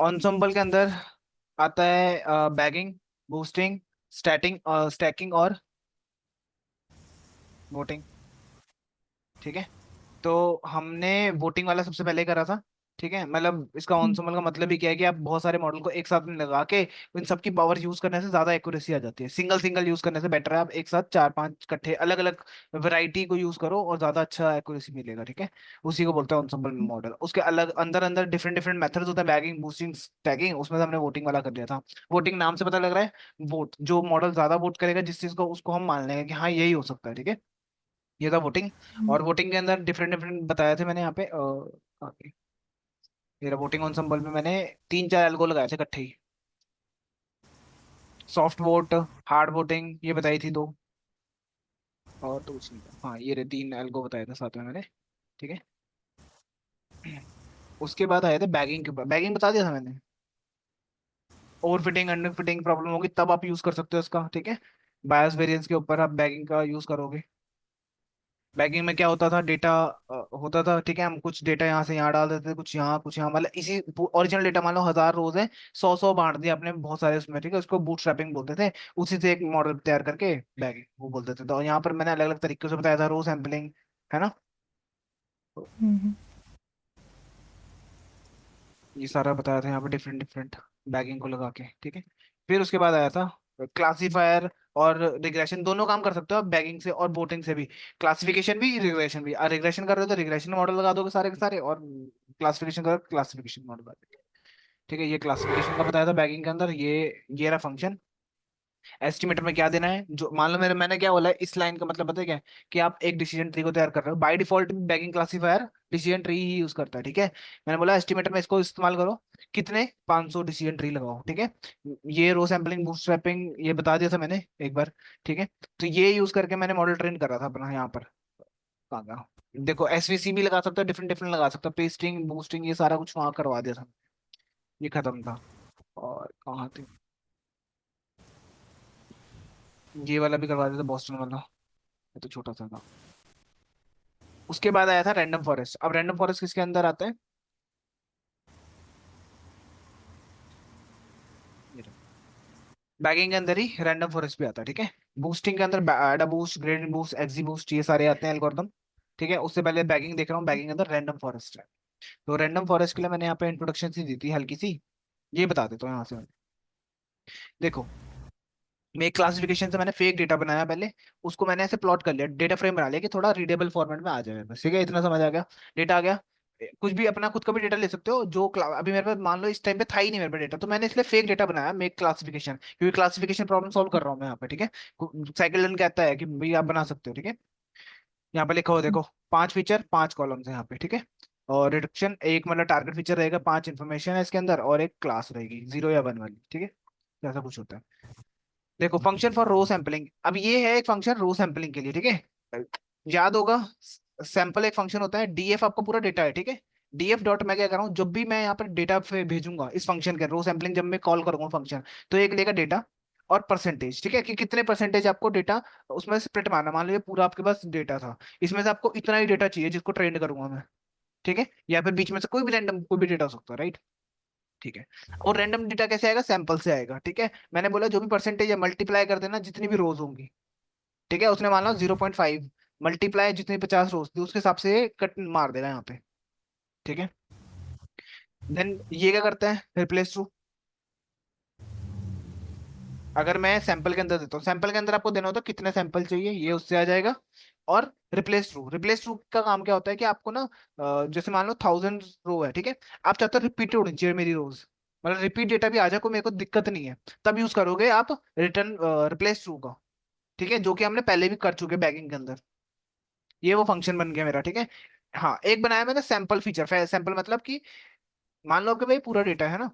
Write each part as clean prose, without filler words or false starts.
Ensemble के अंदर आता है बैगिंग, बूस्टिंग, स्टैटिंग, स्टैकिंग और वोटिंग। ठीक है। तो हमने वोटिंग वाला सबसे पहले करा था। ठीक है, मतलब इसका ऑनसम्बल का मतलब ही क्या है कि आप बहुत सारे मॉडल को एक साथ में लगा के इन सबकी पावर यूज करने से ज्यादा एक्यूरेसी आ जाती है। सिंगल सिंगल यूज करने से बेटर है आप एक साथ चार पांच इकट्ठे अलग अलग वैरायटी को यूज करो और ज्यादा अच्छा एक्यूरेसी मिलेगा। ठीक है, उसी को बोलते हैं ऑनसम्बल मॉडल। उसके अलग अंदर अंदर डिफरेंट डिफरेंट मेथड्स होता है, बैगिंग, बूस्टिंग, टैगिंग। उसमें से हमने वोटिंग वाला कर लिया था। वोटिंग नाम से पता लग रहा है, वोट जो मॉडल ज्यादा वोट करेगा जिस चीज को, उसको हम मान लेंगे कि हाँ यही हो सकता है। ठीक है, ये था वोटिंग। और वोटिंग के अंदर डिफरेंट डिफरेंट बताए थे मैंने यहाँ पे। मेरा वोटिंग ऑनसम्बल में मैंने तीन चार एल्गो लगाए थे इकट्ठे ही। सॉफ्ट वोट, हार्ड वोटिंग ये बताई थी दो, और तो कुछ नहीं था। हाँ ये रहे तीन एल्गो बताए थे साथ में मैंने। ठीक है। उसके बाद आए थे बैगिंग के ऊपर। बैगिंग बता दिया था मैंने। Over fitting under fitting problem होगी तब आप यूज कर सकते हो इसका। ठीक है, बायस वेरिएंस के ऊपर आप बैगिंग का यूज करोगे। बैगिंग में क्या होता था, डेटा होता था। ठीक है, हम कुछ डेटा यहाँ से यहाँ डाल देते थे, कुछ यहाँ, मतलब इसी ओरिजिनल डेटा मान लो 1000 रोज है, 100 100 बांट दिया आपने बहुत सारे उसमें। ठीक है, उसको बूटस्ट्रैपिंग बोलते थे। उसी से एक मॉडल तैयार करके बैगिंग वो बोलते थे। तो यहाँ पर मैंने अलग अलग तरीके से बताया था, रो सैम्पलिंग, है ना। तो हम्म। ये सारा बताया था यहाँ पे डिफरेंट डिफरेंट बैगिंग को लगा के। ठीक है, फिर उसके बाद आया था क्लासीफायर और रिग्रेशन। दोनों काम कर सकते हो आप बैगिंग से और बोटिंग से भी। क्लासिफिकेशन भी, रिग्रेशन भी। रिग्रेशन कर रहे हो तो रिग्रेशन मॉडल लगा दोगे सारे के सारे, और क्लासिफिकेशन करो क्लासिफिकेशन मॉडल लगा दोगे। ठीक है, ये क्लासिफिकेशन का बताया था बैगिंग के अंदर। ये रहा फंक्शन। एस्टिमेटर में क्या देना है, जो मान लो मैंने क्या बोला है, इस लाइन का मतलब पता है क्या है, कि आप एक डिसीजन ट्री को तैयार कर रहे हो। By default bagging classifier decision tree he use करता है। ठीक है, मैंने बोला एस्टिमेटर में इसको इस्तेमाल करो। कितने, 500 डिसीजन ट्री लगाओ। ठीक है, ये रो सैम्पलिंग, बूटस्ट्रैपिंग ये बता दिया था मैंने एक बार। ठीक है, तो ये यूज करके मैंने मॉडल ट्रेन कर रहा था अपना यहाँ पर। कहाँ गया? देखो एसवीसी भी लगा सकता है, डिफरेंट डिफरेंट लगा सकता है, पेस्टिंग बूस्टिंग ये सारा कुछ वहां करवा दिया था। ये खत्म था। और कहाँ थे, ये वाला भी करवा दिया था, बॉस्टन वाला। ये तो छोटा सा था। उसके बाद आया था रैंडम फॉरेस्ट। अब रैंडम फॉरेस्ट किसके अंदर आता है, बैगिंग के अंदर ही रैंडम फॉरेस्ट भी आता है। ठीक है, बूस्टिंग के अंदर AdaBoost, gradient boost, XGBoost ये सारे आते हैं एल्गोरिदम। ठीक है, उससे पहले बैगिंग देख रहा हूँ, बैगिंग के अंदर रैंडम फॉरेस्ट है। तो रैंडम फॉरेस्ट के लिए मैंने यहाँ पे इंट्रोडक्शन सी दी थी हल्की सी। ये बता देता हूँ यहाँ से। देखो, मैं एक क्लासिफिकेशन से मैंने फेक डेटा बनाया पहले। उसको मैंने ऐसे प्लॉट कर लिया, डेटा फ्रेम बना लिया कि थोड़ा रीडेबल फॉर्मेट में आ जाए बस। ठीक है, इतना समझ आ गया। डेटा आ गया। कुछ भी अपना खुद का भी डेटा ले सकते हो जो अभी मेरे पास मान लो इस टाइम पे था ही नहीं मेरे पास डेटा, तो मैंने इसलिए फेक डेटा बनाया मेक क्लासिफिकेशन, क्योंकि क्लासिफिकेशन प्रॉब्लम सॉल्व कर रहा हूँ मैं यहाँ पे। ठीक है, साइकिल रन कहता है कि भाई आप बना सकते हो। ठीक है, यहाँ पे लिखा हो देखो, 5 फीचर 5 कॉलम्स है यहाँ पे। ठीक है, और रिडक्शन एक, मतलब टारगेट फीचर रहेगा, 5 इंफॉर्मेशन है इसके अंदर, और एक क्लास रहेगी 0 या 1 वाली। ठीक है, ऐसा कुछ होता है। देखो फंक्शन फॉर रो सैम्पलिंग, अब ये है एक फंक्शन रो सैम्पलिंग के लिए। ठीक है, याद होगा, सैंपल एक फंक्शन होता है, डीएफ आपका पूरा डेटा है। ठीक है, डीएफ डॉट मैं क्या कर रहा हूँ, जब भी मैं यहाँ पर डेटा भेजूंगा इस फंक्शन के रो सैम्पलिंग, जब मैं कॉल करूंगा फंक्शन, तो एक लेगा डेटा और परसेंटेज। ठीक है, कि कितने परसेंटेज आपको डेटा उसमें स्प्लिट मारना। मान लीजिए पूरा आपके पास डेटा था, इसमें से आपको इतना ही डेटा चाहिए जिसको ट्रेंड करूंगा मैं। ठीक है, या फिर बीच में से कोई भी रैंडम कोई भी डेटा हो सकता है, राइट। ठीक है, और रैंडम डेटा कैसे आएगा, सैंपल से आएगा। ठीक है, मैंने बोला जो भी परसेंटेज है मल्टीप्लाई कर देना जितनी भी रोज होंगी। ठीक है, उसने मान लो 0.5 मल्टीप्लाई जितनी 50 रोज थी उसके हिसाब से कट मार देगा यहाँ पे। ठीक है, देन ये क्या करता है, रिप्लेस टू। अगर मैं सैंपल के अंदर देता हूँ, सैंपल के अंदर आपको देना होता है कितने सैंपल चाहिए, ये उससे आ जाएगा। और रिप्लेस टू का काम क्या होता है कि आपको ना जैसे मान लो 1000 रो है। ठीक है, आप चाहते हो रिपीट होनी चाहिए मेरी रोज, मतलब रिपीट डेटा भी आ जाए, कोई मेरे को दिक्कत नहीं है। तब यूज करोगे आप रिटर्न रिप्लेस टू का। ठीक है, जो कि हमने पहले भी कर चुके बैगिंग के अंदर। ये वो फंक्शन बन गया मेरा। ठीक है, हाँ एक बनाया मैंने सैंपल फीचर। सैंपल मतलब कि मान लो आपके भाई पूरा डेटा है ना,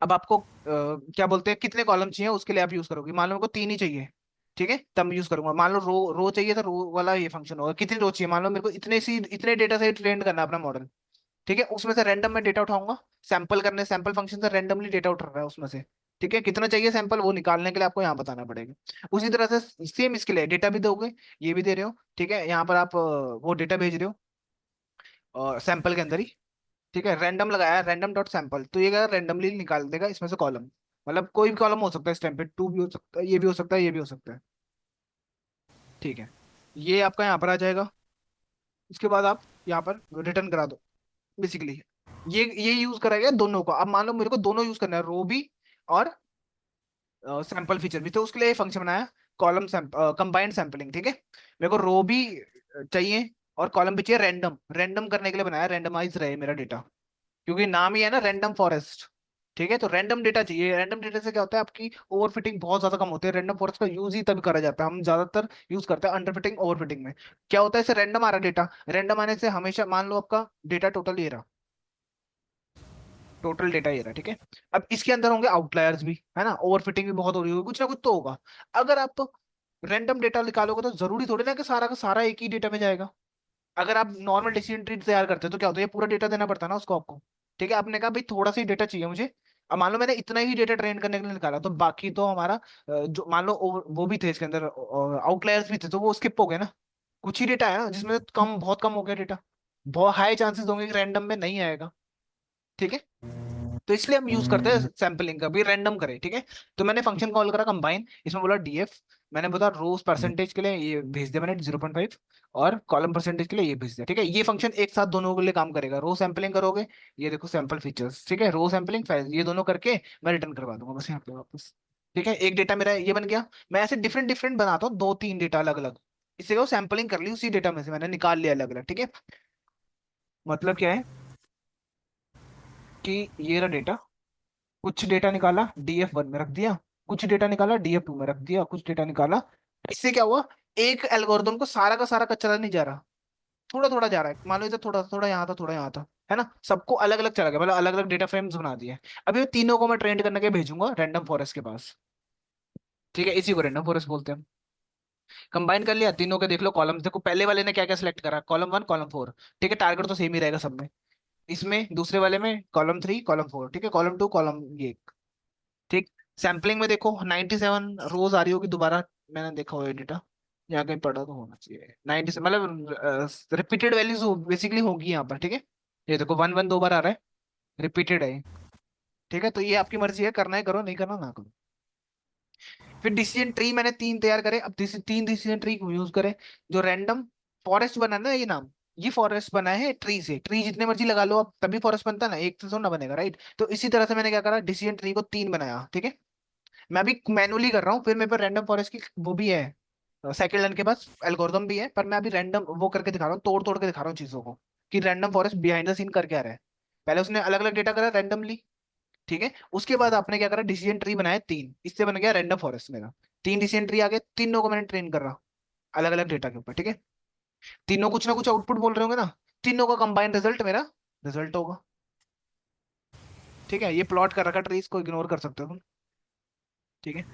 अब आपको क्या बोलते हैं कितने कॉलम चाहिए उसके लिए आप यूज करोगे। मान लो मेरे को तीन ही चाहिए। ठीक है, तब यूज करूंगा। मान लो रो रो चाहिए तो रो वाला ये फंक्शन होगा। कितनी रो चाहिए, मान लो मेरे को इतने डेटा से ट्रेन करना है अपना मॉडल। ठीक है, उसमें से रैंडम में डेटा उठाऊंगा, सैंपल करने, सैंपल फंक्शन से रैंडमली डेटा उठ रहा है उसमें से। ठीक है, कितना चाहिए सैंपल वो निकालने के लिए आपको यहाँ बताना पड़ेगा। उसी तरह से सेम इसके लिए डेटा भी दोगे, ये भी दे रहे हो। ठीक है, यहाँ पर आप वो डेटा भेज रहे हो और सैंपल के अंदर ही। ठीक है, रैंडम लगाया, रैंडम डॉट सैंपल, तो ये क्या रैंडमली निकाल देगा इसमें से कॉलम, मतलब कोई भी कॉलम हो सकता है इस टाइम पे, टू भी हो सकता है, ये भी हो सकता है, ये भी हो सकता है। ठीक है, ये आपका यहाँ पर आ जाएगा। उसके बाद आप यहाँ पर रिटर्न करा दो बेसिकली। ये यूज करेगा दोनों को। अब मान लो मेरे को दोनों यूज करना है, रो भी और सैंपल फीचर भी, तो उसके लिए फंक्शन बनाया कॉलम कंबाइंड सैंपलिंग। ठीक है, मेरे को रो भी चाहिए और कॉलम भी चाहिए, रैंडम रैंडम करने के लिए बनाया, रैंडमाइज रहे मेरा डेटा, क्योंकि नाम ही है ना रैंडम फॉरेस्ट। ठीक है, तो रैंडम डेटा चाहिए। रैंडम डेटा से क्या होता है, आपकी ओवरफिटिंग बहुत ज्यादा कम होती है। रैंडम फॉरेस्ट का यूज ही तभी करा जाता है, हम ज्यादातर यूज करते हैं अंडरफिटिंग ओवरफिटिंग में। क्या होता है, इसे रैंडम आ रहा डेटा, रैंडम आने से हमेशा मान लो आपका डेटा टोटल ये रहा, टोटल डेटा ये रहा। ठीक है, अब इसके अंदर होंगे आउटलायर्स भी, है ना, ओवरफिटिंग भी बहुत हो रही होगी, कुछ ना कुछ तो होगा। अगर आप रैंडम डेटा निकालोगे तो जरूरी थोड़ी ना कि सारा का सारा एक ही डेटा में जाएगा। अगर आप नॉर्मल डिसीजन ट्री तैयार करते हो तो क्या होता है, ये पूरा डेटा देना पड़ता है ना उसको आपको। ठीक है, आपने कहा भाई थोड़ा सा ही डेटा चाहिए मुझे। अब मान लो मैंने इतना ही डेटा ट्रेन करने के लिए निकाला, तो बाकी तो हमारा जो मान लो वो भी थे इसके अंदर, आउटलायर्स भी थे, तो वो स्किप हो गए ना। कुछ ही डेटा है ना जिसमें कम, बहुत कम हो गया डेटा, बहुत हाई चांसेस होंगे कि रैंडम में नहीं आएगा। ठीक है, तो इसलिए हम यूज करते हैं सैम्पलिंग का भी, रैंडम करें। ठीक है, तो मैंने फंक्शन कॉल करा कंबाइन, इसमें बोला डीएफ, मैंने बोला रोज परसेंटेज के लिए ये भेज दिया मैंने 0.5, और कॉलम परसेंटेज के लिए ये भेज दिया। ठीक है, ये फंक्शन एक साथ दोनों के लिए काम करेगा। रो सैम्पलिंग करोगे, ये देखो सैंपल फीचर्स, ठीक है, रो सैम्पलिंग फाइल, ये दोनों करके मैं रिटर्न करवा दूंगा बस यहाँ पे वापस। ठीक है, एक डेटा मेरा ये बन गया। मैं ऐसे डिफरेंट डिफरेंट बनाता हूँ, दो तीन डेटा अलग अलग, इससे वो सैम्पलिंग कर ली, उसी डेटा में से मैंने निकाल लिया अलग अलग। ठीक है, मतलब क्या है कि ये रहा डेटा, कुछ डेटा निकाला DF1 में रख दिया, कुछ डेटा निकाला DF2 में रख दिया, कुछ डेटा निकाला। इससे क्या हुआ, एक एल्गोरिदम को सारा का सारा कचरा नहीं जा रहा, थोड़ा थोड़ा जा रहा है। मान लो इधर थोड़ा थोड़ा यहाँ था, थोड़ा यहाँ था, है ना, सबको अलग अलग चला गया, मतलब अलग अलग डेटा फ्रेम्स बना दिए। अभी ये तीनों को मैं ट्रेंड करने के भेजूंगा रैंडम फॉरेस्ट के पास। ठीक है, इसी को रैंडम फॉरेस्ट बोलते हैं। कंबाइन कर लिया तीनों के, देख लो कॉलम्स, देखो पहले वाले ने क्या क्या सिलेक्ट करा, कॉलम 1 कॉलम 4। ठीक है, टारगेट तो सेम ही रहेगा सब में, इसमें दूसरे वाले में कॉलम 3 कॉलम 4, ठीक है, कॉलम 2 कॉलम ये। ठीक, सैम्पलिंग में देखो 97 रोज आ रही होगी दोबारा, मैंने देखा हुआ डेटा, यहाँ कहीं पढ़ा तो होना चाहिए 90 से, मतलब रिपीटेड वैल्यूज बेसिकली होगी यहाँ पर। ठीक है, ये देखो 1 1 दो बार आ रहा है, रिपीटेड है ये। ठीक है, तो ये आपकी मर्जी है, करना है करो, नहीं करना ना करो। फिर डिसीजन ट्री मैंने तीन तैयार करे, अब तीन डिसीजन ट्री यूज करे। जो रैंडम फॉरेस्ट बना ना, ये नाम, ये फॉरेस्ट बना है ट्री से, ट्री जितने मर्जी लगा लो अब तभी फॉरेस्ट बनता है ना, एक से तो ना बनेगा, राइट। तो इसी तरह से मैंने क्या करा, डिसीजन ट्री को तीन बनाया। ठीक है, मैं अभी मैनुअली कर रहा हूँ, फिर मेरे पास रैंडम फॉरेस्ट की वो भी है, सेकंड लाइन के पास एल्गोरिदम भी है, पर मैं अभी रैंडम वो करके दिखा रहा हूँ, तोड़ तोड़ के दिखा रहा हूँ चीजों को, कि random forest behind the scene कर क्या रहा है। पहले उसने अलग अलग डेटा करा रैंडमली। ठीक है, उसके बाद आपने क्या करा, डिसीजन ट्री बनाया तीन, इससे बन गया रैंडम फॉरेस्ट मेरा। तीन डिसीजन ट्री आ गए, तीनों को मैंने ट्रेन कर रहा अलग अलग डेटा के ऊपर। ठीक है, तीनों कुछ ना कुछ आउटपुट बोल रहे होंगे ना, तीनों का कंबाइंड रिजल्ट मेरा रिजल्ट होगा। ठीक है, ये प्लॉट कर रखा ट्री, इसको इग्नोर कर सकते हो तुम। ठीक है,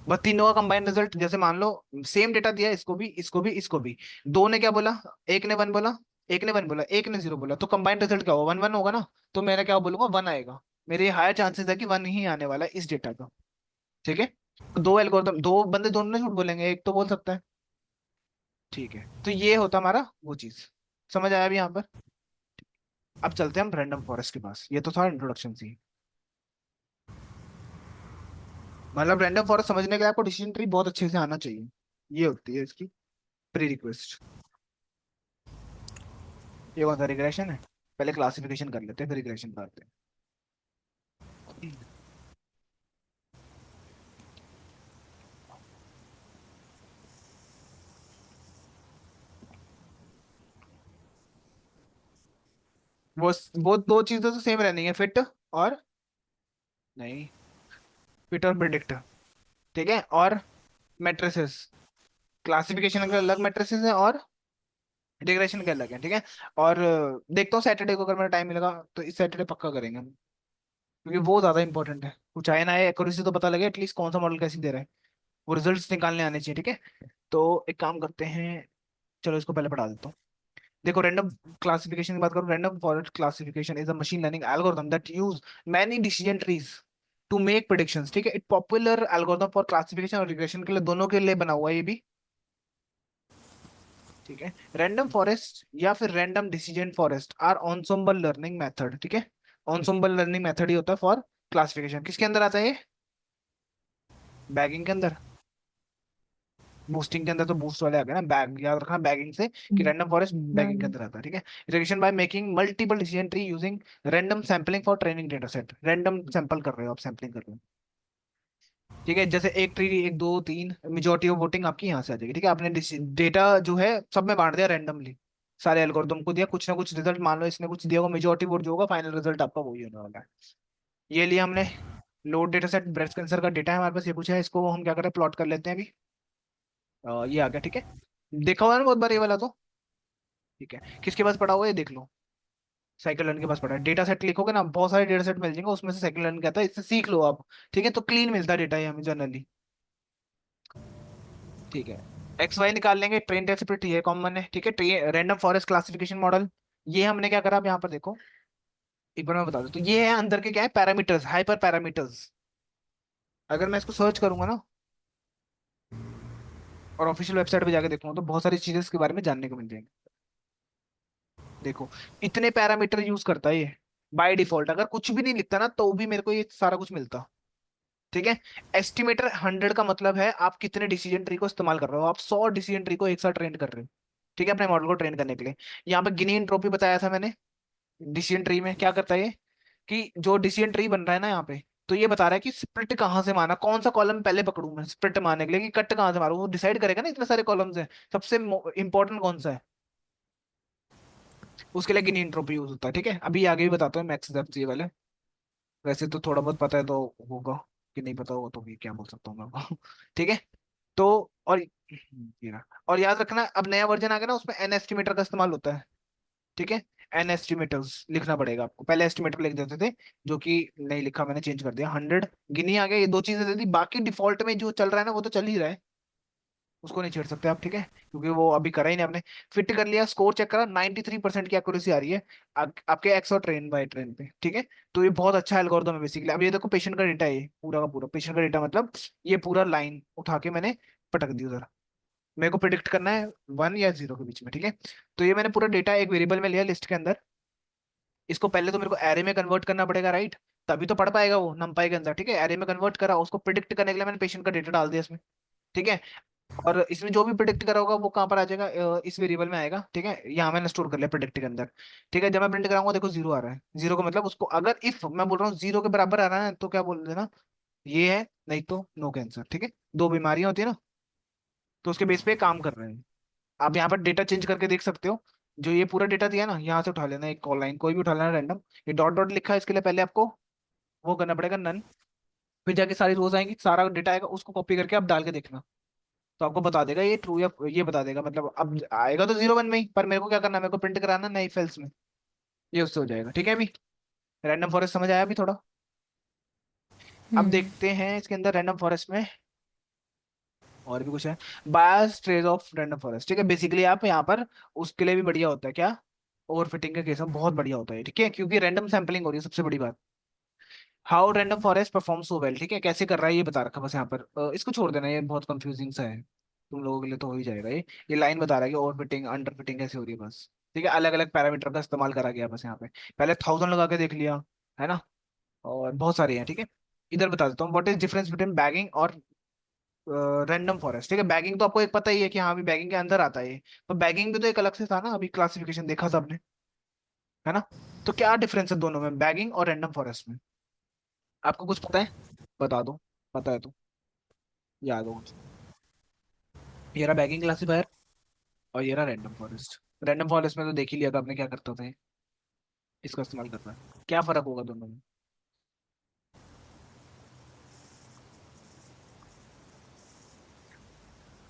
बस तीनों का कंबाइंड रिजल्ट, जैसे मान लो सेम डेटा दिया, इसको भी इसको भी इसको भी, दो ने क्या बोला, एक ने 1 बोला, एक ने 1 बोला, एक ने 0 बोला, तो कंबाइंड रिजल्ट क्या होगा, 1 1 होगा ना। तो मेरा क्या बोलूंगा, 1 आएगा। मेरे हायर चांसेस है कि 1 ही आने वाला है इस डेटा का। ठीक है, दो एल्गोरिदम, दो बंदे दोनों ने झूठ बोलेंगे, एक तो बोल सकता है। ठीक है, तो ये होता हमारा वो चीज, समझ आया अभी यहाँ पर। अब चलते हैं हम रैंडम फॉरेस्ट के पास, ये तो था इंट्रोडक्शन सी। मतलब रैंडम फॉरेस्ट समझने के लिए आपको डिसीजन ट्री बहुत अच्छे से आना चाहिए, ये होती है इसकी प्री रिक्वेस्ट। ये कौन सा रिग्रेशन है, पहले क्लासिफिकेशन कर लेते हैं फिर रिग्रेशन करते हैं। वो दो चीजें तो सेम रहनी है, फिट और, नहीं, फिट और प्रिडिक्ट। ठीक है, और मैट्रिसेस, क्लासिफिकेशन के अलग मैट्रिसेस है और रिग्रेशन के अलग है। ठीक है, और देखता हूँ सैटरडे को अगर मेरा टाइम मिलेगा तो इस सैटरडे पक्का करेंगे हम, क्योंकि वो ज्यादा इंपॉर्टेंट है, कुछ आए ना आए एक्यूरेसी तो पता लगे एटलीस्ट कौन सा मॉडल कैसे दे रहा है, वो रिजल्ट्स निकालने आने चाहिए। ठीक है, तो एक काम करते हैं, चलो इसको पहले पढ़ा देता हूँ। देखो रैंडम क्लासिफिकेशन की बात करूं, random forest classification is a machine learning algorithm that use many decision trees to make predictions. ठीक है, it popular algorithm for classification और रिग्रेशन के लिए, दोनों के लिए बना हुआ है ये भी। ठीक है, रैंडम फॉरेस्ट या फिर random decision forest are ensemble learning method. ठीक है, ऑनसोम्बल लर्निंग मेथड ही होता है फॉर क्लासिफिकेशन। किसके अंदर आता है ये? बैगिंग के अंदर। बूस्टिंग के अंदर तो बूस्ट वाले आ गए ना, बैग याद रखना बैगिंग से कि रैंडम फॉरेस्ट बैगिंग के अंदर आता है। ठीक है, iteration by making multiple decision tree using random sampling for training data set. Random sample कर रहे हो आप, सैंपलिंग कर रहे हो। ठीक है, जैसे एक ट्री, एक दो तीन, मेजोरिटी ऑफ वोटिंग आपकी यहाँ से आ जाएगी। ठीक है, आपने डेटा जो है सब में बांट दिया रैंडमली, सारे एल्गोरिदम को दिया, कुछ ना कुछ रिजल्ट, मान लो इसने कुछ दिया होगा, मेजोरिटी वोट जो होगा फाइनल रिजल्ट आपका वही होने वाला है। ये लिया हमने। Load data set, breast cancer का डेटा है हमारे पास, ये कुछ है, इसको हम क्या करें, प्लॉट कर लेते हैं अभी। ये आ गया। ठीक है, देखा हुआ है ना बहुत बार ये वाला तो। ठीक है, किसके पास पड़ा हुआ है ये देख लो। साइकिल लर्न के पास पड़ा है। डेटा सेट लिखोगे ना, बहुत सारे डेटा सेट मिल जाएंगे, उसमें से साइकिल लर्न कहता है, इससे सीख लो आप। ठीक है, तो क्लीन मिलता है डेटा ये हमें जनरली। ठीक है, एक्स वाई निकाल लेंगे, ट्रेन टेस्ट ये कॉमन है। ठीक है, रैंडम फॉरेस्ट क्लासिफिकेशन मॉडल, ये हमने क्या करा, अब यहाँ पर देखो, एक बार मैं बता दूं तो ये है अंदर के क्या है, पैरामीटर्स, हाइपर पैरामीटर्स। अगर मैं इसको सर्च करूंगा ना और ऑफिशियल वेबसाइट पे जाके देखूंगा, तो बहुत सारी चीजें इसके बारे में जानने को मिल जाएंगी। देखो, इतने पैरामीटर यूज करता है ये बाय डिफॉल्ट। अगर कुछ भी नहीं लिखता ना तो भी मेरे को ये सारा कुछ मिलता। ठीक है, एस्टिमेटर 100 का मतलब है आप कितने डिसीजन ट्री को इस्तेमाल कर रहे हो, आप 100 डिसीजन ट्री को एक साथ ट्रेन कर रहे हो। ठीक है, अपने मॉडल को ट्रेन करने के लिए। यहाँ पे गिनी एंट्रोपी बताया था मैंने। डिसीजन ट्री में क्या करता है ये, कि जो डिसीजन ट्री बन रहा है ना यहाँ पे, तो ये बता रहा है कि स्प्लिट कहाँ से मारना, कौन सा कॉलम पहले पकड़ूं मैं स्प्लिट मारने के लिए, कि कट कहाँ से मारूं, वो डिसाइड करेगा ना, इतने सारे कॉलम्स हैं, सबसे इंपॉर्टेंट कौन सा है, उसके लिए गिनी एंट्रोपी यूज होता है। ठीक है, अभी आगे भी बताता हूँ मैथ्स ये वाले। वैसे तो थोड़ा बहुत पता है तो होगा, कि नहीं पता होगा तो भी क्या बोल सकता हूँ मैं आपको। ठीक है, तो और ये रहा। और याद रखना, अब नया वर्जन आ गया ना, उसमें एन एस्टिमेटर का इस्तेमाल होता है। ठीक है, एन एस्टिमेटर्स लिखना पड़ेगा आपको, पहले एस्टिमेटर लिख देते थे, जो कि नहीं लिखा, मैंने चेंज कर दिया। 100 गिनी आ गया, ये दो चीजें दे दी, बाकी डिफॉल्ट में जो चल रहा है ना वो तो चल ही रहा है, उसको नहीं छेड़ सकते आप। ठीक है, क्योंकि वो अभी करा ही नहीं आपने। फिट कर लिया, स्कोर चेक करा, 93% की एक्यूरेसी आ रही है आपके एक्स और ट्रेन बाय ट्रेन पे। ठीक है, तो ये बहुत अच्छा एल्गोरिथम है बेसिकली। अब ये देखो, पेशेंट का डेटा है ये पूरा का पूरा, पेशेंट का डेटा मतलब ये पूरा लाइन उठा के मैंने पटक दी उधर। मेरे को प्रिडिक्ट करना है 1 या 0 के बीच में। ठीक है, तो ये मैंने पूरा डेटा एक वेरिएबल में लिया लिस्ट के अंदर। इसको पहले तो मेरे को एरे में कन्वर्ट करना पड़ेगा, राइट, तभी तो पढ़ पाएगा वो नंपाई के अंदर। ठीक है, एरे में कन्वर्ट करा, उसको प्रिडिक्ट करने के लिए मैंने पेशेंट का डेटा डाल दिया इसमें। ठीक है, और इसमें जो भी प्रिडिक्ट करा होगा वो कहाँ पर आ जाएगा, इस वेरिएबल में आएगा। ठीक है, यहाँ मैंने स्टोर कर लिया प्रिडिक्ट के अंदर। ठीक है, जब मैं प्रिंट कराऊंगा देखो 0 आ रहा है। 0 का मतलब उसको, अगर इफ मैं बोल रहा हूँ 0 के बराबर आ रहा है तो क्या बोल देना, ये है, नहीं तो नो कैंसर। ठीक है, दो बीमारियां होती है ना, तो उसके बेस पे काम कर रहे हैं। आप यहाँ पर डेटा चेंज करके देख सकते हो। जो ये पूरा डेटा दिया ना, यहाँ से उठा लेना एक कॉल लाइन, कोई भी उठा लेना रैंडम। ये डॉट डॉट लिखा है, इसके लिए पहले आपको वो करना पड़ेगा नन, फिर जाके सारी रोज आएंगी, सारा डेटा आएगा, उसको कॉपी करके आप डाल के देखना, तो आपको बता देगा ये ट्रू या ये बता देगा। मतलब अब आएगा तो 0 1 में ही, पर मेरे को क्या करना है, मेरे को प्रिंट कराना नई सेल्स में, ये उससे हो जाएगा। ठीक है, अभी रैंडम फॉरेस्ट समझ आया अभी थोड़ा। अब हम्म। देखते हैं इसके अंदर रैंडम फॉरेस्ट में और भी कुछ है। बायस ट्रेस ऑफ रैंडम फॉरेस्ट। ठीक है, बेसिकली आप यहाँ पर उसके लिए भी बढ़िया होता है क्या, ओवरफिटिंग के केस में बहुत बढ़िया होता है। ठीक है, क्योंकि रैंडम सैम्पलिंग हो रही है, सबसे बड़ी बात। How random forest perform so well. ठीक है, कैसे कर रहा है ये बता रखा बस यहाँ पर। इसको छोड़ देना, ये बहुत कंफ्यूजिंग सा है, तुम लोगों के लिए तो हो ही जाएगा ये लाइन बता रहा है कि ओवर फिटिंग अंडर फिटिंग कैसे हो रही है बस। ठीक है, अलग अलग पैरामीटर का इस्तेमाल करा गया बस यहाँ पे। पहले 1000 लगा के देख लिया, है ना, और बहुत सारे हैं। ठीक है, इधर बता देता हूँ what is difference between bagging और रैंडम फॉरेस्ट। ठीक है, बैगिंग तो आपको एक पता ही है कि हाँ, अभी बैगिंग के अंदर आता है ये, तो बैगिंग भी तो एक अलग से था ना, अभी क्लासिफिकेशन देखा था आपने, है ना। तो क्या डिफरेंस है दोनों में, बैगिंग और रैंडम फॉरेस्ट में? आपको कुछ पता है, बता दो, पता है तो याद हो कुछ। ये रहा बैगिंग क्लासीफायर और ये रहा रैंडम फॉरेस्ट। रैंडम फॉरेस्ट में तो देख ही लिया था आपने क्या करता था ये, इसका इस्तेमाल करता है। क्या फर्क होगा दोनों में?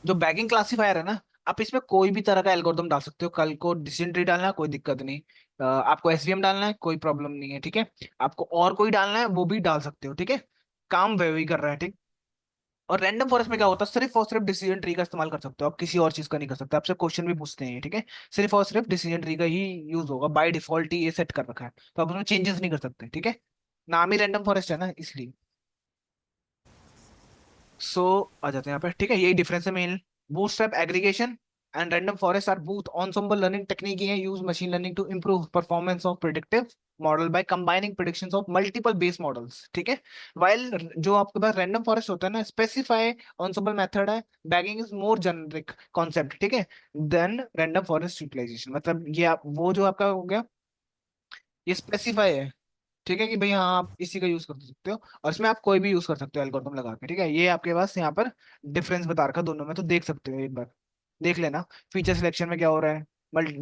जो बैगिंग क्लासीफायर है ना, आप इसमें कोई भी तरह का एल्गोरिदम डाल सकते हो। कल को डिसीजन ट्री डालना है, कोई दिक्कत नहीं। आपको एसवीएम डालना है, कोई प्रॉब्लम नहीं है। ठीक है, आपको और कोई डालना है वो भी डाल सकते हो। ठीक है, काम वही कर रहा है। ठीक, और रैंडम फॉरेस्ट में क्या होता है, सिर्फ और सिर्फ डिसीजन ट्री का इस्तेमाल कर सकते हो आप, किसी और चीज का नहीं कर सकते। आपसे क्वेश्चन भी पूछते हैं, ठीक है, सिर्फ और सिर्फ डिसीजन ट्री का ही यूज होगा, बाय डिफॉल्ट ही ये सेट कर रखा है, तो आप उसमें चेंजेस नहीं कर सकते। ठीक है, नाम ही रैंडम फॉरेस्ट है ना, इसलिए। सो आ जाते हैं यहाँ पे। ठीक है, यही डिफरेंस है main. Bootstrap aggregation and random forests are both ensemble learning technique है, use machine learning to improve performance of predictive model by combining predictions of multiple base models, ठीक है। while जो आपके पास random forest होता है ना, specify ensemble method है, bagging is more generic concept, ठीक है, then random forest utilization, मतलब ये आप वो जो आपका हो गया, ये स्पेसिफाई है, ठीक है, कि भाई हाँ आप इसी का यूज कर सकते हो, और इसमें आप कोई भी यूज कर सकते हो एल्गोरिथम लगा के, ठीक है। ये आपके पास यहाँ पर डिफरेंस बता रखा दोनों में, तो देख सकते हो एक बार, देख लेना फीचर सिलेक्शन में क्या हो रहा है,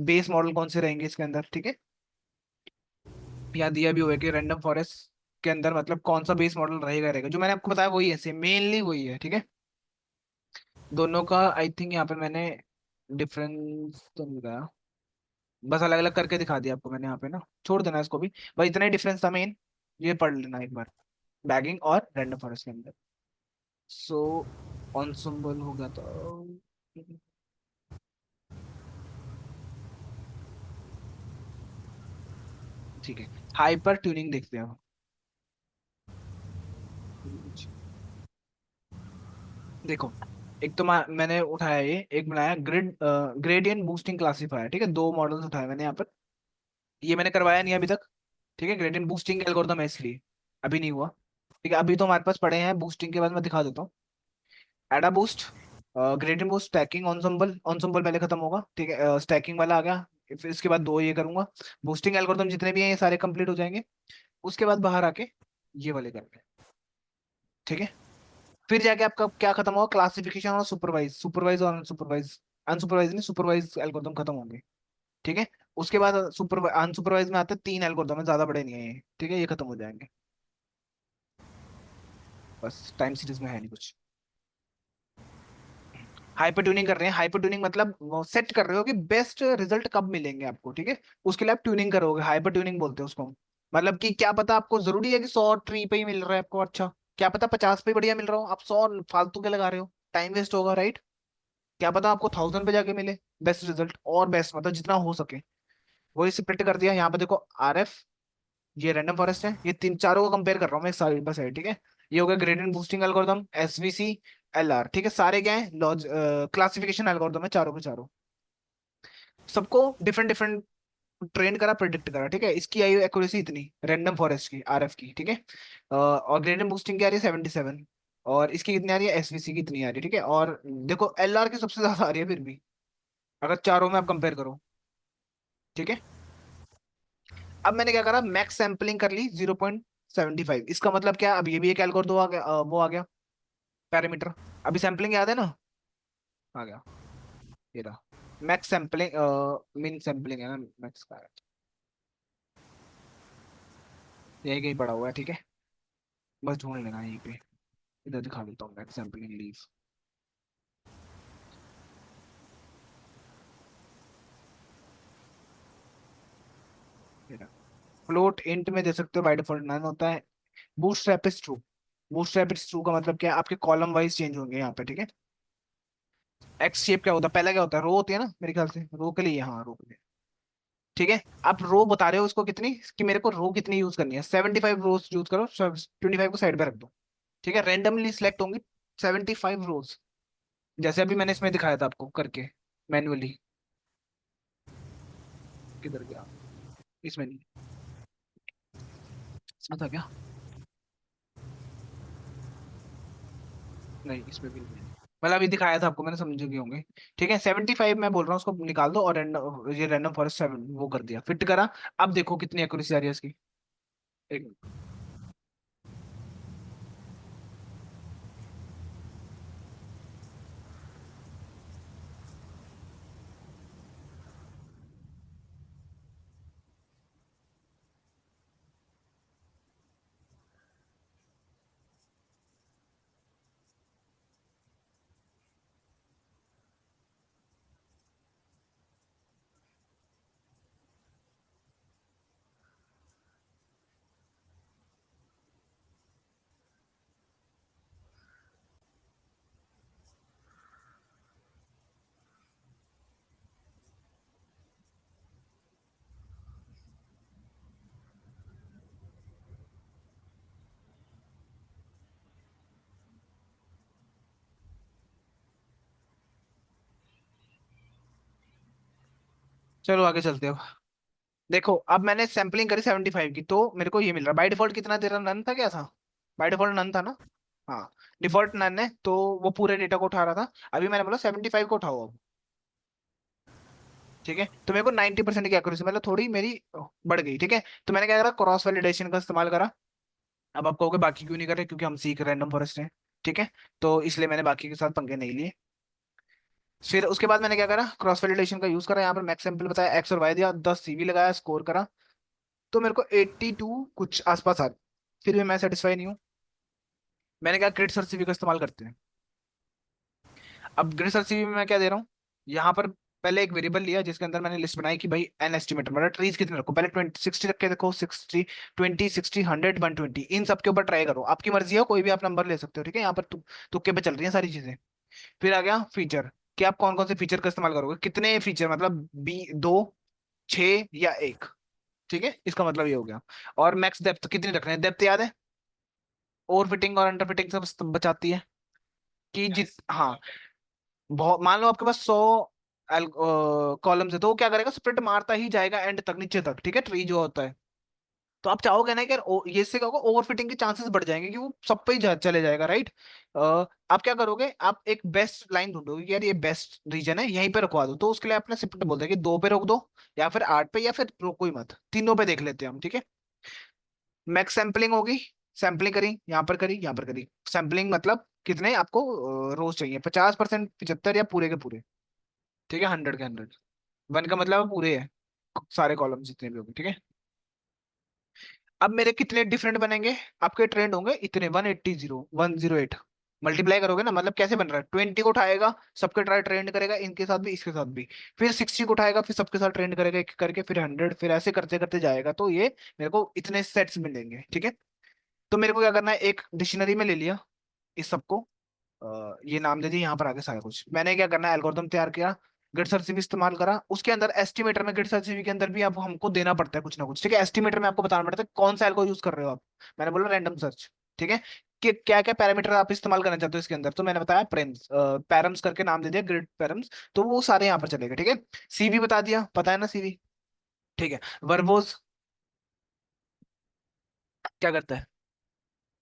बेस मॉडल कौन से रहेंगे इसके अंदर, ठीक है। यहाँ दिया भी हुआ है कि रैंडम फॉरेस्ट के अंदर मतलब कौन सा बेस मॉडल रहेगा रहेगा, जो मैंने आपको बताया वही है, सेम मेनली वही है, ठीक है। दोनों का आई थिंक यहाँ पर मैंने डिफरेंस तो नहीं बताया, बस अलग अलग करके दिखा दिया आपको मैंने यहाँ पे ना, छोड़ देना इसको भी, बस इतना ही डिफरेंस था मेन, ये पढ़ लेना एक बार, बैगिंग और रैंडम फॉरेस्ट के अंदर। सो ऑनसम्बल हो गया तो ठीक है, हाइपर ट्यूनिंग देखते हैं अब। देखो, एक तो मैंने उठाया ये, एक बनाया ग्रेडियंट बूस्टिंग क्लासीफायर, ठीक है, दो मॉडल्स उठाए मैंने यहाँ पर, ये मैंने करवाया नहीं अभी तक, ठीक है, ग्रेडियंट बूस्टिंग एल्गोरिथम है इसलिए अभी नहीं हुआ, ठीक है। अभी तो हमारे पास पड़े हैं, बूस्टिंग के बाद मैं दिखा देता हूँ। एडा boost, gradient boost, stacking, ensemble, ensemble पहले खत्म होगा, ठीक है, स्टैकिंग वाला आ गया, फिर इसके बाद दो ये करूंगा, बूस्टिंग एल्गोरिथम जितने भी हैं ये सारे कंप्लीट हो जाएंगे, उसके बाद बाहर आके ये वाले करते हैं, ठीक है। फिर जाके आपका क्या खत्म होगा, क्लासिफिकेशन और सुपरवाइज, सुपरवाइज और अनसुपरवाइज, अनसुपरवाइज नहीं सुपरवाइज एल्गोरिथम खत्म होंगे, ठीक है। उसके बाद सुपर अनसुपरवाइज में आते हैं तीन एल्गोरिथम है, ज्यादा बड़े नहीं है ये, ठीक है, ये खत्म हो जाएंगे, बस टाइम सीरीज में है नहीं कुछ। हाइपर ट्यूनिंग कर रहे हैं, हाइपर ट्यूनिंग मतलब वो सेट कर रहे हो कि बेस्ट रिजल्ट कब मिलेंगे आपको, ठीक है, उसके लिए आप ट्यूनिंग करोगे, हाइपर ट्यूनिंग बोलते हैं उसको। मतलब कि क्या पता आपको जरूरी है कि 100 ट्री पे ही मिल रहा है आपको, अच्छा क्या पता 50 पे ही बढ़िया मिल रहा हो, आप 100 फालतू के लगा रहे हो, टाइम वेस्ट होगा, राइट। क्या पता आपको 1000 पे जाके मिले बेस्ट रिजल्ट, और बेस्ट मतलब जितना हो सके, वही स्प्लिट कर दिया यहाँ पे, देखो आरएफ, ये रैंडम फॉरेस्ट है, ये तीन चारों को कंपेयर कर रहा हूँ मैं साइड बाय साइड, ठीक है। ये हो गया gradient boosting algorithm, SVC, LR, ठीक है, सारे क्या है, लॉज क्लासिफिकेशन एल्गोरिथम है चारों के चारों, सबको डिफरेंट डिफरेंट ट्रेन करा, प्रिडिक्ट करा, ठीक है। इसकी आई एक्यूरेसी इतनी रैंडम फॉरेस्ट की, आरएफ की, ठीक है। और ग्रेडियंट बूस्टिंग की आ रही है 77, और इसकी कितनी आ रही है, एसवीसी की इतनी आ रही है, ठीक है। और देखो एलआर की सबसे ज्यादा आ रही है फिर भी, अगर चारों में आप कंपेयर करो, ठीक है। अब मैंने क्या करा, मैक्स सैंपलिंग कर ली 0.75, इसका मतलब क्या, अब ये भी एक एल्गोरिथम आ गया, वो आ गया पैरामीटर, अभी सैंपलिंग याद है ना, आ गया ये रहा, मैक्स सैंपलिंग, मिन सैंपलिंग है ना मैक्स का, यही कहीं पड़ा हुआ है, ठीक है, बस ढूंढ लेना यहीं पे, इधर दिखा देता हूँ मैक्स सैंपलिंग लीव, ये रहा। फ्लोट इंट में दे सकते हो, बाय डिफॉल्ट नन होता है। Bootstrap is true, bootstrap is true का मतलब क्या है, आपके कॉलम वाइज चेंज होंगे यहाँ पे, ठीक है। एक्स शेप क्या होता है, पहला क्या होता है, रो होती है ना मेरे ख्याल से, रो के लिए, हाँ रो के लिए, ठीक है। आप रो बता रहे हो उसको कितनी, कि मेरे को रो कितनी यूज करनी है, 75 रोज यूज करो, 25 को साइड पे रख दो, ठीक है, रेंडमली सिलेक्ट होंगी 75 रोज, जैसे अभी मैंने इसमें दिखाया था आपको करके मैन्युअली, किधर गया, इसमें नहीं, इसमें था क्या, नहीं इसमें भी नहीं है, मतलब अभी दिखाया था आपको मैंने, समझे भी होंगे, ठीक है। 75 मैं बोल रहा हूँ उसको निकाल दो, और ये रैंडम फॉरेस्ट 7 वो कर दिया, फिट करा, अब देखो कितनी एक्यूरेसी आ रही है इसकी, एक चलो आगे चलते हैं अब। देखो अब मैंने सैम्पलिंग करी 75 की, तो मेरे को ये मिल रहा है। बाय डिफॉल्ट कितना तेरा नन था, क्या था? बाय डिफॉल्ट नन था ना? हाँ, डिफॉल्ट नन है, तो वो पूरे डेटा को उठा रहा था। अभी मैंने बोला 75 को उठाओ अब। ठीक है, तो मेरे को 90% की एक्यूरेसी, मतलब थोड़ी मेरी बढ़ गई। ठीक है, तो मैंने क्या करा, क्रॉस वैलिडेशन का इस्तेमाल करा। अब आप कहोगे बाकी क्यों नहीं कर रहे, क्योंकि हम सीख रैंडम फॉरेस्ट हैं। ठीक है, तो इसलिए मैंने बाकी के साथ पंगे नहीं लिए। फिर उसके बाद मैंने क्या करा, क्रॉस वैलिडेशन का यूज करा। यहाँ पर मैक्स सैंपल बताया, एक्स और वाई दिया, 10 सीवी लगाया, स्कोर करा। तो मेरे को 82 कुछ आसपास आ, फिर भी मैं सेटिस्फाई नहीं हूँ। मैंने कहा ग्रिड सर्च सीवी का इस्तेमाल करते हैं। अब ग्रिड सर्च सीवी में मैं क्या दे रहा हूँ, यहाँ पर पहले एक वेरिएबल लिया जिसके अंदर मैंने लिस्ट बनाई कि भाई एन एस्टिमेटर, मतलब ट्रीज कितने रखो। पहले 20 60 रख के देखो, 60 20 60 100 120, इन सब के ऊपर ट्राई करो। आपकी मर्जी है, कोई भी आप नंबर ले सकते हो। ठीक है, यहाँ पर तुक्के पे चल रही है सारी चीजें। फिर आ गया फीचर, कि आप कौन कौन से फीचर का इस्तेमाल करोगे, कितने फीचर, मतलब बी दो, छः या एक। ठीक है, इसका मतलब ये हो गया। और मैक्स डेप्थ कितनी रखना है, डेप्थ याद है? ओवर फिटिंग और अंडर फिटिंग सब बचाती है। कि जिस, हाँ, बहुत, मान लो आपके पास 100 कॉलम्स है, तो वो क्या करेगा, स्प्लिट मारता ही जाएगा एंड तक, नीचे तक। ठीक है, ट्री जो होता है। तो आप चाहोगे ना कि यार ये इससे क्या होगा, ओवर फिटिंग के चांसेस बढ़ जाएंगे कि वो सब पे ही चले जाएगा, राइट? आप क्या करोगे, आप एक बेस्ट लाइन ढूंढोगे कि यार ये बेस्ट रीजन है, यहीं पे रखवा दो। तो उसके लिए अपने स्प्लिट बोलते हैं कि 2 पे रोक दो, या फिर 8 पे, या फिर रोको ही मत, तीनों पे देख लेते हैं हम। ठीक है, मैक्स सैम्पलिंग होगी, सैम्पलिंग करी, यहाँ पर करी, यहाँ पर करी। सैम्पलिंग मतलब कितने आपको रोज चाहिए, 50%, 75, या पूरे के पूरे। ठीक है, 100 के 100। वन का मतलब पूरे है, सारे कॉलम जितने भी होंगे। ठीक है, अब मेरे कितने डिफरेंट बनेंगे, आपके ट्रेंड होंगे इतने, 180 108। मल्टीप्लाई करोगे ना, मतलब कैसे बन रहा है, 20 को उठाएगा, सबके ट्राई ट्रेंड करेगा, इनके साथ भी इसके साथ भी। फिर 60 को उठाएगा, फिर सबके साथ ट्रेंड करेगा एक एक करके, फिर 100, फिर ऐसे करते करते जाएगा। तो ये मेरे को इतने सेट्स मिलेंगे। ठीक है, तो मेरे को क्या करना है, एक डिक्शनरी में ले लिया इस सबको, ये नाम दे दिया, यहाँ पर आगे सारा कुछ मैंने क्या करना है, एल्गोरिथम तैयार किया, गिट सर्च भी इस्तेमाल करा। उसके अंदर एस्टिमेटर में, गिट सर्च के अंदर भी आप हमको देना पड़ता है कुछ ना कुछ। ठीक है, एस्टिमेटर में आपको बताना पड़ता है कौन सा एल्गो यूज कर रहे हो आप। मैंने बोला रैंडम सर्च। ठीक है, कि क्या क्या पैरामीटर आप इस्तेमाल करना चाहते हो इसके अंदर, तो मैंने बताया प्रेम्स, पैरम्स करके नाम दे दिया, ग्रिड पैरम्स। तो वो सारे यहाँ पर चलेगा। ठीक है, सीवी बता दिया, पता है ना सीवी? ठीक है, वर्बोज क्या करता है,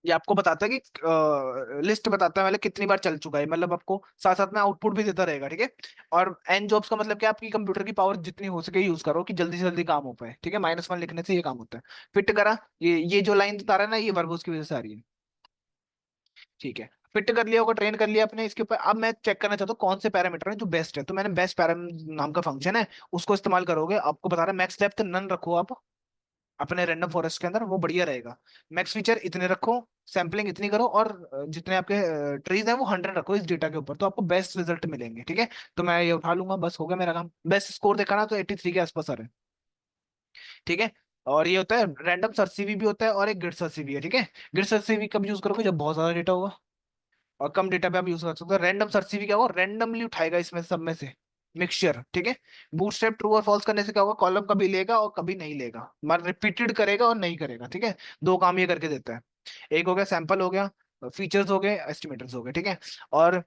ये आपको बताता है कि लिस्ट बताता है मतलब कितनी बार चल चुका है, मतलब आपको साथ साथ में आउटपुट भी देता रहेगा। ठीक है, और एन जॉब्स का मतलब क्या, आपकी कंप्यूटर की पावर जितनी हो सके यूज करो कि जल्दी से जल्दी काम हो पाए। ठीक है, -1 लिखने से ये काम होता है। फिट करा, ये जो लाइन बता रहा है ना, ये वर्बोस की वजह से आ रही है। ठीक है, फिट कर लिया होगा, ट्रेन कर लिया अपने इसके ऊपर। अब मैं चेक करना चाहता हूँ कौन से पैरामीटर है जो बेस्ट है, तो मैंने बेस्ट पैराम नाम का फंक्शन है, उसको इस्तेमाल करोगे। आपको बता रहा है मैक्स डेप्थ नन रखो आप अपने रैंडम फॉरेस्ट के अंदर, वो बढ़िया रहेगा। मैक्स फीचर इतने रखो, सैम्पलिंग इतनी करो, और जितने आपके ट्रीज हैं वो 100 रखो इस डेटा के ऊपर, तो आपको बेस्ट रिजल्ट मिलेंगे। ठीक है, तो मैं ये उठा लूंगा, बस हो गया मेरा काम। बेस्ट स्कोर देखा ना, तो 83 के आसपास आ रहे हैं। ठीक है, और ये होता है रैंडम सर्च सीवी भी होता है, और एक ग्रिड सर्च सीवी है। ठीक है, ग्रिड सर्च सीवी कब यूज करोगे, जब बहुत ज्यादा डेटा होगा, और कम डेटा पे आप यूज कर सकते हो। रैंडम सर्च सीवी क्या होगा, रैंडमली उठाएगा इसमें सब में से मिक्सचर। ठीक है, बूटस्ट्रैप ट्रू और फॉल्स करने से क्या होगा, कॉलम कभी लेगा और कभी नहीं लेगा, मतलब रिपीटेड करेगा और नहीं करेगा। ठीक है, दो काम ये करके देता है। एक हो गया सैंपल, हो गया फीचर्स, हो गए एस्टिमेटर्स, हो गए। ठीक है, और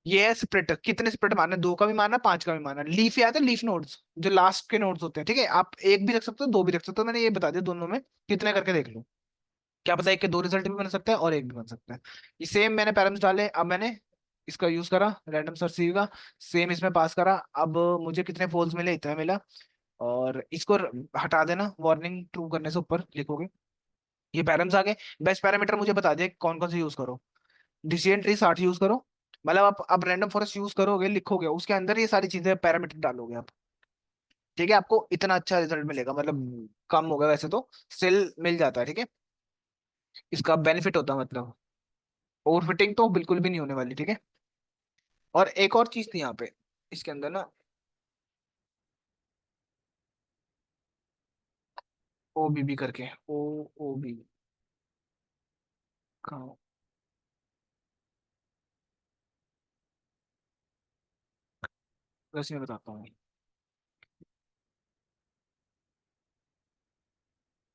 ये है स्प्लिट, कितने स्प्लिट मारना है, दो का भी मारना, पांच का भी मारना। लीफ याद है, लीफ नोड्स जो लास्ट के नोड्स होते हैं। ठीक है, आप एक भी रख सकते हो, दो भी रख सकते हो, मैंने ये बता दिया दोनों में कितने करके देख लो। क्या पता एक के दो रिजल्ट भी बन सकता है और एक भी बन सकता है। ये सेम मैंने पैरामीटर्स डाले, अब मैंने इसका यूज करा रैंडम सर्च सीवी का, सेम इसमें पास करा। अब मुझे कितने फॉल्स मिले, इतना मिला। और इसको हटा देना, वार्निंग ट्रू करने से ऊपर लिखोगे। ये पैरामीटर्स आ गए। बेस्ट पैरामीटर मुझे बता दिया कौन कौन से यूज करो। डिसीजन ट्री 60 यूज करो, मतलब आप अब रैंडम फॉरेस्ट यूज करोगे, लिखोगे उसके अंदर ये सारी चीजें पैरामीटर डालोगे आप। ठीक है, आपको इतना अच्छा रिजल्ट मिलेगा, मतलब कम होगा वैसे तो, स्टिल मिल जाता है। ठीक है, इसका बेनिफिट होता है, मतलब ओवरफिटिंग तो बिल्कुल भी नहीं होने वाली। ठीक है, और एक और चीज थी यहाँ पे इसके अंदर ना, OBB करके, OOB का, वैसे मैं बताता हूँ।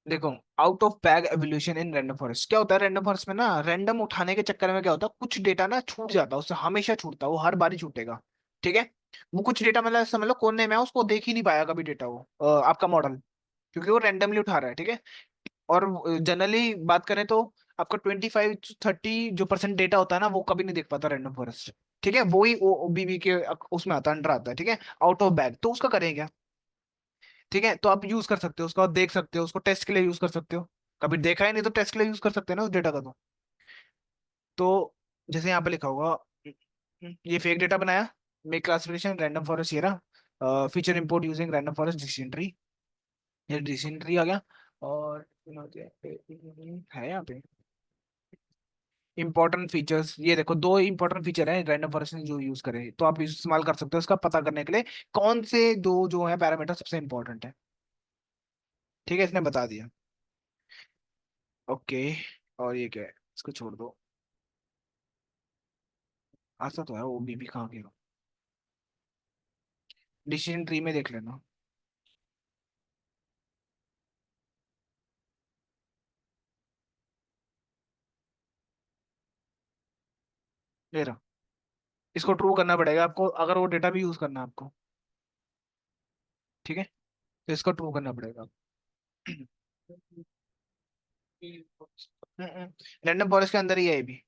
देखो, out of bag evolution in random forest क्या होता है, रैंडम फॉरेस्ट में ना रैंडम उठाने के चक्कर में क्या होता है, कुछ डेटा ना छूट जाता है, उससे हमेशा छूटता है, वो हर बार ही छूटेगा। ठीक है, वो कुछ डेटा मतलब समझ लो कोने में है, उसको देख ही नहीं पाया कभी डेटा वो आपका मॉडल, क्योंकि वो रैंडमली उठा रहा है, ठीक है। और जनरली बात करें तो आपका 25 to 30 जो परसेंट डेटा होता है ना, वो कभी नहीं देख पाता रैंडम फॉरेस्ट, ठीक है। वो ही ओबीबी के उसमें आता है, अंडर आता है, ठीक है, आउट ऑफ बैग। तो उसका करें क्या, ठीक है। तो आप यूज कर सकते हो उसका, देख सकते हो उसको, टेस्ट के लिए यूज कर सकते हो। कभी देखा ही नहीं तो टेस्ट के लिए यूज कर सकते हैं ना उस डेटा का। तो जैसे यहाँ पे लिखा होगा, ये फेक डेटा बनाया, मेक क्लासिफिकेशन रैंडम फॉरेस्ट, ये रहा feature import using random forest dictionary, ये डिक्शनरी आ गया। और है यहाँ पे इंपॉर्टेंट फीचर्स, ये देखो दो इंपॉर्टेंट फीचर है रैंडम फॉरेस्ट ने जो यूज करे, तो आप इस्तेमाल कर सकते हो इसका पता करने के लिए कौन से दो जो है पैरामीटर सबसे इंपॉर्टेंट है, ठीक है, इसने बता दिया। ओके, और ये क्या है, इसको छोड़ दो, ऐसा तो है वो बीबी कहाँ गया, डिसीजन ट्री में देख लेना। ले रहा, इसको ट्रू करना पड़ेगा आपको अगर वो डेटा भी यूज करना है आपको, ठीक है। तो इसको ट्रू करना पड़ेगा। रैंडम फॉरेस्ट के अंदर ही है ये भी,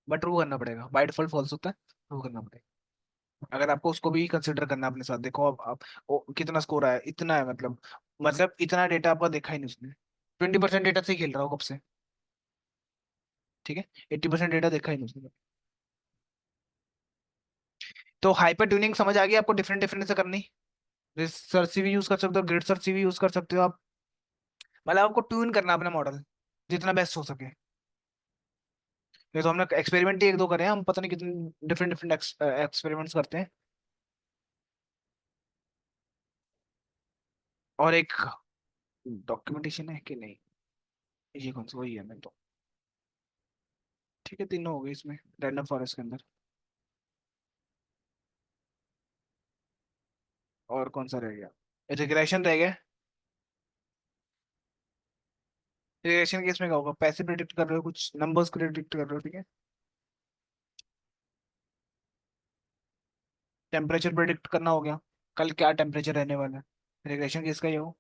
बट ट्रू करना पड़ेगा, बाय डिफॉल्ट फॉल्स होता है, ट्रू करना पड़ेगा। अगर आपको उसको भी कंसिडर करना अपने साथ, देखो अब आप कितना स्कोर आया, इतना है मतलब इतना डेटा आपका देखा ही नहीं उसने, 20% डेटा से ही खेल रहा हो कब से, ठीक है। 80% डेटा देखा ही नहीं उसने। तो हाइपर ट्यूनिंग समझ आ गई आपको, डिफरेंट डिफरेंट से करनी, सर्च सी भी यूज कर सकते हो, ग्रिड सर्च सी भी यूज कर सकते हो आप, मतलब आपको ट्यून करना अपना मॉडल जितना बेस्ट हो सके। ये तो हमने एक्सपेरिमेंट ही एक दो करे हैं, हम पता नहीं कितने डिफरेंट डिफरेंट एक्सपेरिमेंट्स करते हैं। और एक डॉक्यूमेंटेशन है कि नहीं, ये कौन सा, वही है मैं तो, ठीक है, तीनों हो गए इसमें रैंडम फॉरेस्ट के अंदर। और कौन सा रह गया, रिग्रेशन रह गया। रिग्रेशन केस में क्या होगा, पैसे प्रिडिक्ट कर रहे हो, कुछ नंबर्स प्रिडिक्ट कर रहे हो, ठीक है। टेम्परेचर प्रिडिक्ट करना हो गया, कल क्या टेम्परेचर रहने वाला है, रिग्रेशन केस का ये हो।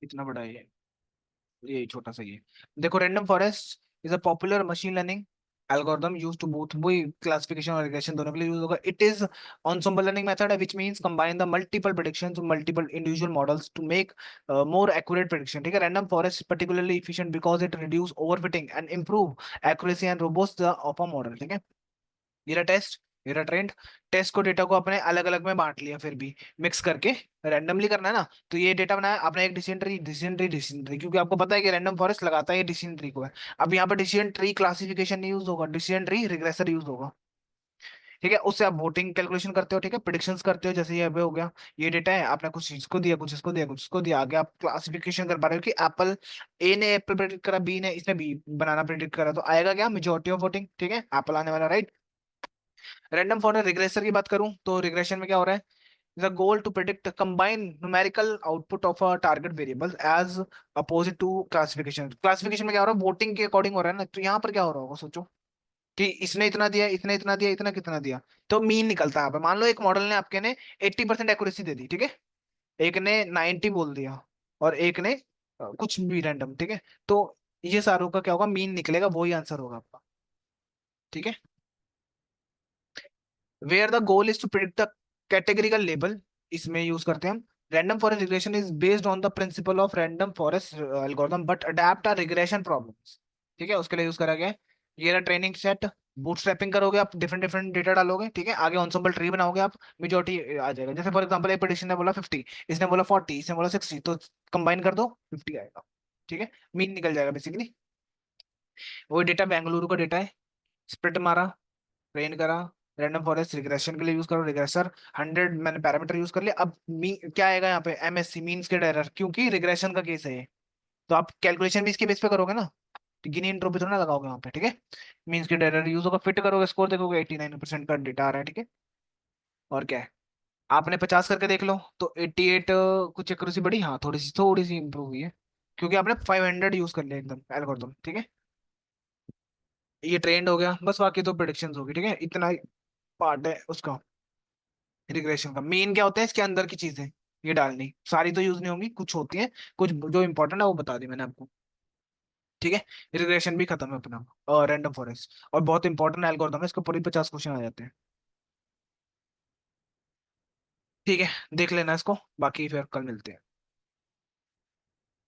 इतना बड़ा है ये छोटा सा ही है। देखो random forest is a popular machine learning algorithm use to both, वही क्लासिफिकेशन और रिग्रेशन दोनों के लिए यूज होगा। It is ensemble learning method which means combine the multiple predictions of multiple individual models to make more accurate prediction, ठीक है। Random forest particularly efficient because it reduce overfitting and improve accuracy and robust of a model, ठीक है। मेरा test, मेरा trend, test को data को अपने अलग अलग में बांट लिया, फिर भी मिक्स करके रैंडमली करना है ना। तो ये डेटा बनाया आपने एक decision tree, decision tree, decision tree, क्योंकि आपको पता है कि रैंडम फॉरेस्ट लगाता है ये डिसीजन ट्री को है। अब यहाँ पर डिसीजन ट्री क्लासिफिकेशन नहीं यूज होगा, डिसीजन ट्री रिग्रेसर यूज होगा, ठीक है। उससे आप वोटिंग कैलकुलेशन करते हो, ठीक है, प्रिडिक्शंस करते हो, जैसे ये अभी हो गया, ये डेटा है, आपने कुछ इसको दिया, कुछ इसको दिया, कुछ इसको दिया, आगे आप क्लासिफिकेशन कर पा रहे हो कि एप्पल, ए ने एप्पल प्रेडिक्ट करा, बी ने इसने बी बनाना प्रेडिक्ट करा, तो आएगा क्या, मेजोरिटी ऑफ वोटिंग, ठीक है, एप्पल आने वाला, राइट। रैंडम फॉरेस्ट रिग्रेसर की बात करूं तो रिग्रेशन में क्या हो रहा है, the goal to predict combine numerical output of a target variable as opposite to classification। Classification में क्या हो रहा है, वोटिंग के अकॉर्डिंग हो रहा है ना, तो यहाँ पर क्या हो रहा होगा सोचो, कि इसने इतना दिया, इसने इतना दिया, इतना कितना दिया, तो मीन निकलता है यहाँ पे। मान लो एक मॉडल ने आपके ने 80% एक्यूरेसी दे दी, ठीक है, एक ने 90 बोल दिया, और एक ने कुछ भी रैंडम, ठीक है। तो ये सारों का क्या होगा, मीन निकलेगा, वही आंसर होगा आपका, ठीक है। Where the goal is to predict the categorical label, इसमें यूज करते हैं हम। Random forest regression is based on the principle of random forest algorithm but adept are regression problems, ठीक है, उसके लिए यूज करा गया है। ये रहा ट्रेनिंग सेट, बूटस्ट्रैपिंग करोगे आप, डिफरेंट डिफरेंट डेटा डालोगे, ठीक है, आगे ऑनसेम्बल ट्री बनाओगे आप, मेजोरिटी आ जाएगा। जैसे फॉर एग्जांपल एक प्रेडिक्शन ने बोला 50, इसने बोला 40, इसने बोला 60, तो कंबाइन कर दो 50 आएगा, ठीक है, मीन निकल जाएगा बेसिकली। वही डेटा बेंगलुरु का डेटा है, स्प्लिट मारा, ट्रेन करा, रैंडम फॉरेस्ट रिग्रेशन के लिए यूज करो रिग्रेसर, 100 मैंने पैरामीटर यूज कर लिया। अब क्या आएगा यहाँ पे, एमएससी मीन स्क्वेयर्ड एरर, क्योंकि रिग्रेशन का केस है ये, तो आप कैलकुलेशन भी इसके बेस पे करोगे ना, तो गिनी इंट्रो पे थोड़ा ना लगाओगे वहाँ पे, ठीक है। मीन स्क्वेयर्ड एरर यूज होगा, फिट करोगे, स्कोर देखोगे 89% का डेटा आ रहा है, ठीक है। और क्या है, आपने 50 करके देख लो तो 88 कुछ एक्यूरेसी बढ़ी, हाँ थोड़ी सी इंप्रूव हुई है, क्योंकि आपने 500 यूज कर लिया एकदम एल्गोरिथम, ठीक है। ये ट्रेंड हो गया बस, बाकी तो प्रिडिक्शंस होगी, ठीक है, इतना ही पार्ट है उसका। रिग्रेशन का मेन क्या होता है, इसके अंदर की चीजें ये डालनी, सारी तो यूज नहीं होंगी, कुछ होती है, कुछ जो इंपॉर्टेंट है वो बता दी मैंने आपको, ठीक है। रिग्रेशन भी खत्म है अपना, और रैंडम फॉरेस्ट, और बहुत इंपॉर्टेंट एल्गोरिथम है, इसको पूरी 50 क्वेश्चन आ जाते हैं, ठीक है। देख लेना इसको, बाकी फिर कल मिलते हैं।